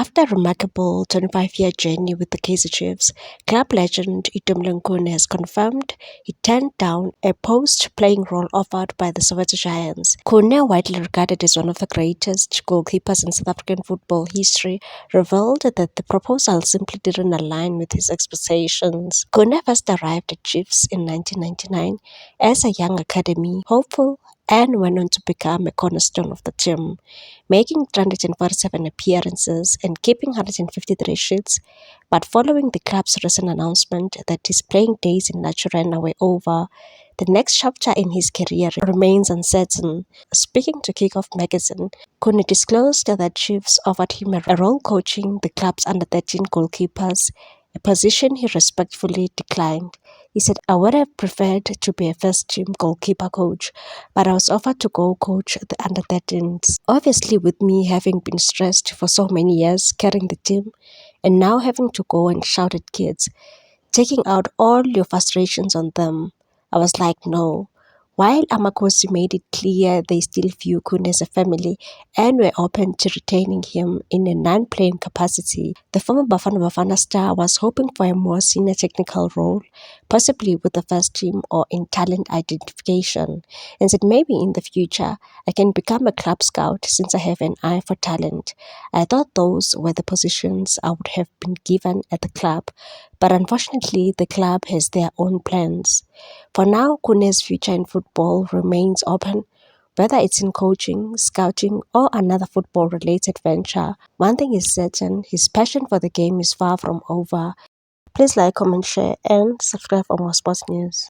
After a remarkable 25-year journey with the Kaizer Chiefs, club legend Itumeleng Khune has confirmed he turned down a post-playing role offered by the Soweto Giants. Khune, widely regarded as one of the greatest goalkeepers in South African football history, revealed that the proposal simply didn't align with his expectations. Khune first arrived at Chiefs in 1999 as a young academy hopeful and went on to become a cornerstone of the team, making 347 appearances and keeping 153 sheets. But following the club's recent announcement that his playing days in Naturena were over, the next chapter in his career remains uncertain. Speaking to Kickoff magazine, Khune disclosed that Chiefs offered him a role coaching the club's under-13 goalkeepers, a position he respectfully declined. He said, "I would have preferred to be a first-team goalkeeper coach, but I was offered to go coach the under-13s. Obviously, with me having been stressed for so many years carrying the team, and now having to go and shout at kids, taking out all your frustrations on them, I was like, no." While Amakosi made it clear they still view Khune as a family and were open to retaining him in a non-playing capacity, the former Bafana Bafana star was hoping for a more senior technical role, possibly with the first team or in talent identification, and said maybe in the future I can become a club scout since I have an eye for talent. I thought those were the positions I would have been given at the club, but unfortunately the club has their own plans. For now, Kune's future in football remains open. Whether it's in coaching, scouting, or another football-related venture, one thing is certain, his passion for the game is far from over. Please like, comment, share, and subscribe for more sports news.